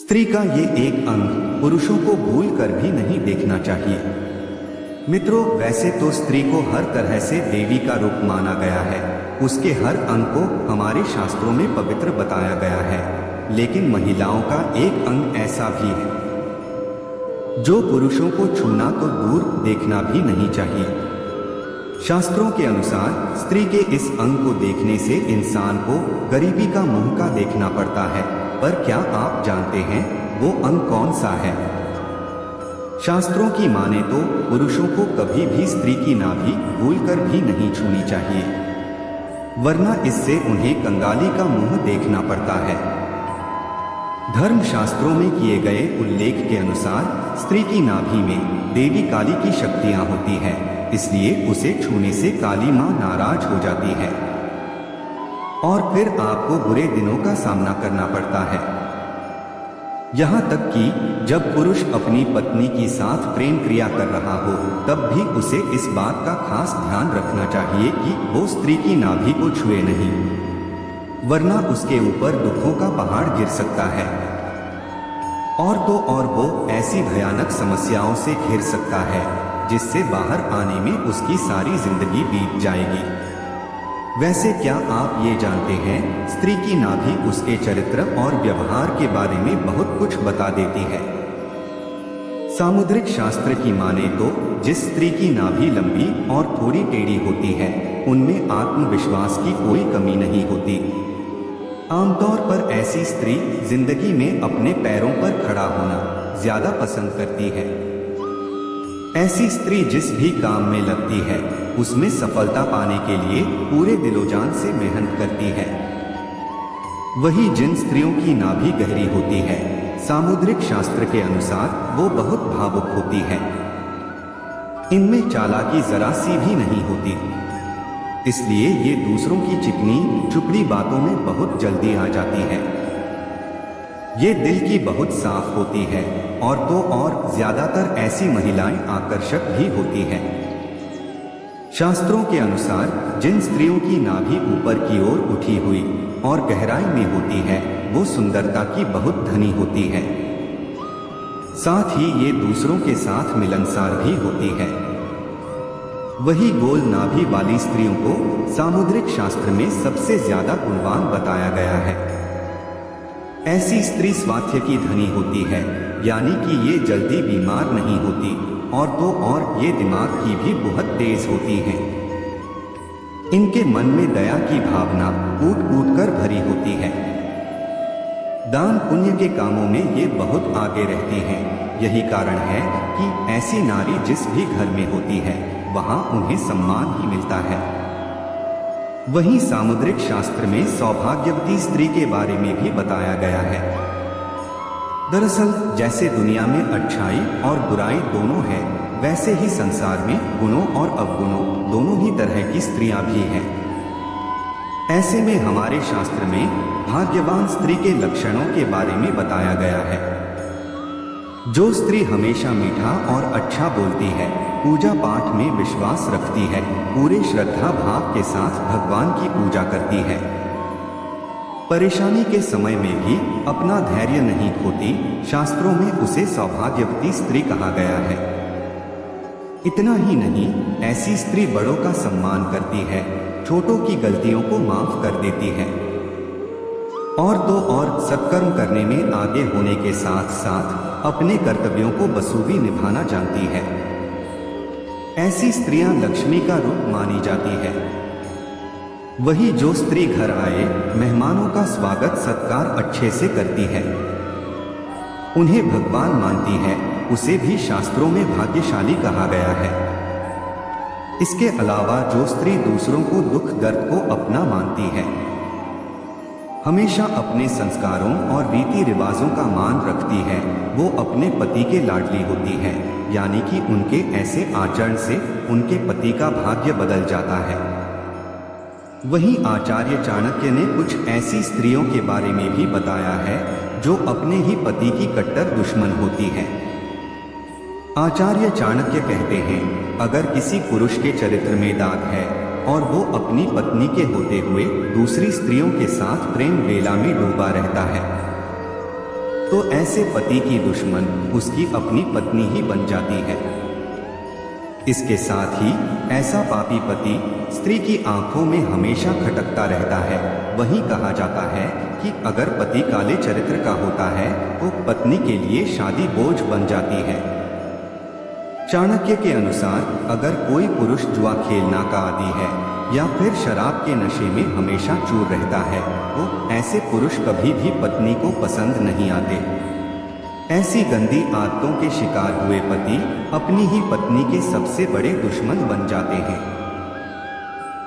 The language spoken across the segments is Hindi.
स्त्री का ये एक अंग पुरुषों को भूल कर भी नहीं देखना चाहिए। मित्रों, वैसे तो स्त्री को हर तरह से देवी का रूप माना गया है, उसके हर अंग को हमारे शास्त्रों में पवित्र बताया गया है, लेकिन महिलाओं का एक अंग ऐसा भी है जो पुरुषों को छूना तो दूर देखना भी नहीं चाहिए। शास्त्रों के अनुसार स्त्री के इस अंग को देखने से इंसान को गरीबी का मुंह का देखना पड़ता है, पर क्या आप जानते हैं वो अंग कौन सा है? शास्त्रों की माने तो पुरुषों को कभी भी स्त्री की नाभि भूलकर भी नहीं छूनी चाहिए, वरना इससे उन्हें कंगाली का मुंह देखना पड़ता है। धर्म शास्त्रों में किए गए उल्लेख के अनुसार स्त्री की नाभि में देवी काली की शक्तियां होती है, इसलिए उसे छूने से काली मां नाराज हो जाती है और फिर आपको बुरे दिनों का सामना करना पड़ता है। यहाँ तक कि जब पुरुष अपनी पत्नी के साथ प्रेम क्रिया कर रहा हो तब भी उसे इस बात का खास ध्यान रखना चाहिए कि वो स्त्री की नाभि को छुए नहीं, वरना उसके ऊपर दुखों का पहाड़ गिर सकता है और तो और वो ऐसी भयानक समस्याओं से घिर सकता है जिससे बाहर आने में उसकी सारी जिंदगी बीत जाएगी। वैसे क्या आप ये जानते हैं, स्त्री की नाभि उसके चरित्र और व्यवहार के बारे में बहुत कुछ बता देती है। सामुद्रिक शास्त्र की माने तो जिस स्त्री की नाभि लंबी और थोड़ी टेढ़ी होती है उनमें आत्मविश्वास की कोई कमी नहीं होती। आमतौर पर ऐसी स्त्री जिंदगी में अपने पैरों पर खड़ा होना ज्यादा पसंद करती है। ऐसी स्त्री जिस भी काम में लगती है उसमें सफलता पाने के लिए पूरे दिलोजान से मेहनत करती है। वही जिन स्त्रियों की नाभि गहरी होती है, सामुद्रिक शास्त्र के अनुसार वो बहुत भावुक होती है। इनमें चालाकी जरा सी भी नहीं होती, इसलिए ये दूसरों की चिकनी चुपड़ी बातों में बहुत जल्दी आ जाती है। ये दिल की बहुत साफ होती है और तो और ज्यादातर ऐसी महिलाएं आकर्षक भी होती हैं। शास्त्रों के अनुसार जिन स्त्रियों की नाभि ऊपर की ओर उठी हुई और गहराई में होती है वो सुंदरता की बहुत धनी होती है, साथ ही ये दूसरों के साथ मिलनसार भी होती है। वही गोल नाभि वाली स्त्रियों को सामुद्रिक शास्त्र में सबसे ज्यादा गुणवान बताया गया है। ऐसी स्त्री स्वास्थ्य की धनी होती है, यानी कि ये जल्दी बीमार नहीं होती और तो और ये दिमाग की भी बहुत तेज होती हैं। इनके मन में दया की भावना कूट कूट कर भरी होती है। दान पुण्य के कामों में ये बहुत आगे रहती हैं। यही कारण है कि ऐसी नारी जिस भी घर में होती है वहां उन्हें सम्मान ही मिलता है। वहीं सामुद्रिक शास्त्र में सौभाग्यवती स्त्री के बारे में भी बताया गया है। दरअसल जैसे दुनिया में अच्छाई और बुराई दोनों है, वैसे ही संसार में गुणों और अवगुणों दोनों ही तरह की स्त्रियां भी हैं। ऐसे में हमारे शास्त्र में भाग्यवान स्त्री के लक्षणों के बारे में बताया गया है। जो स्त्री हमेशा मीठा और अच्छा बोलती है, पूजा पाठ में विश्वास रखती है, पूरे श्रद्धा भाव के साथ भगवान की पूजा करती है, परेशानी के समय में भी अपना धैर्य नहीं खोती, शास्त्रों में उसे सौभाग्यवती स्त्री कहा गया है। इतना ही नहीं, ऐसी स्त्री बड़ों का सम्मान करती है, छोटों की गलतियों को माफ कर देती है और तो और सत्कर्म करने में आगे होने के साथ साथ अपने कर्तव्यों को बखूबी निभाना जानती है। ऐसी स्त्रियां लक्ष्मी का रूप मानी जाती है। वही जो स्त्री घर आए मेहमानों का स्वागत सत्कार अच्छे से करती है, उन्हें भगवान मानती है, उसे भी शास्त्रों में भाग्यशाली कहा गया है। इसके अलावा जो स्त्री दूसरों को दुख दर्द को अपना मानती है, हमेशा अपने संस्कारों और रीति रिवाजों का मान रखती है, वो अपने पति के लाडली होती है, यानी कि उनके ऐसे आचरण से उनके पति का भाग्य बदल जाता है। वहीं आचार्य चाणक्य ने कुछ ऐसी स्त्रियों के बारे में भी बताया है जो अपने ही पति की कट्टर दुश्मन होती है। आचार्य चाणक्य कहते हैं, अगर किसी पुरुष के चरित्र में दाग है और वो अपनी पत्नी के होते हुए दूसरी स्त्रियों के साथ प्रेम बेला में डूबा रहता है तो ऐसे पति की दुश्मन उसकी अपनी पत्नी ही बन जाती है। इसके साथ ही ऐसा पापी पति स्त्री की आंखों में हमेशा खटकता रहता है। वहीं कहा जाता है कि अगर पति काले चरित्र का होता है तो पत्नी के लिए शादी बोझ बन जाती है। चाणक्य के अनुसार अगर कोई पुरुष जुआ खेलना का आदी है या फिर शराब के नशे में हमेशा चूर रहता है तो ऐसे पुरुष कभी भी पत्नी को पसंद नहीं आते। ऐसी गंदी आदतों के शिकार हुए पति अपनी ही पत्नी के सबसे बड़े दुश्मन बन जाते हैं।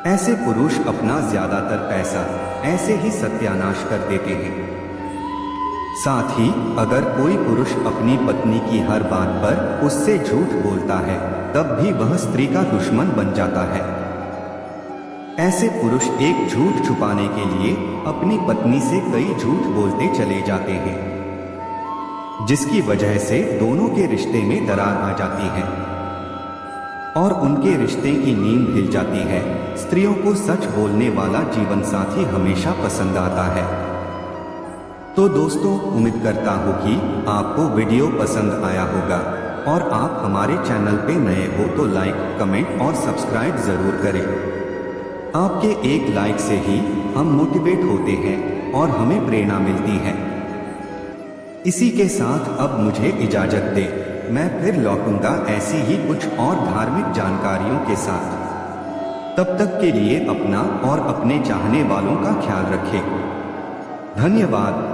ऐसे पुरुष अपना ज्यादातर पैसा ऐसे ही सत्यानाश कर देते हैं। साथ ही अगर कोई पुरुष अपनी पत्नी की हर बात पर उससे झूठ बोलता है तब भी वह स्त्री का दुश्मन बन जाता है। ऐसे पुरुष एक झूठ छुपाने के लिए अपनी पत्नी से कई झूठ बोलते चले जाते हैं, जिसकी वजह से दोनों के रिश्ते में दरार आ जाती है और उनके रिश्ते की नींव हिल जाती है। स्त्रियों को सच बोलने वाला जीवन साथी हमेशा पसंद आता है। तो दोस्तों, उम्मीद करता हूँ कि आपको वीडियो पसंद आया होगा और आप हमारे चैनल पे नए हो तो लाइक, कमेंट और सब्सक्राइब जरूर करें। आपके एक लाइक से ही हम मोटिवेट होते हैं और हमें प्रेरणा मिलती है। इसी के साथ अब मुझे इजाजत दे, मैं फिर लौटूंगा ऐसी ही कुछ और धार्मिक जानकारियों के साथ। तब तक के लिए अपना और अपने चाहने वालों का ख्याल रखें। धन्यवाद।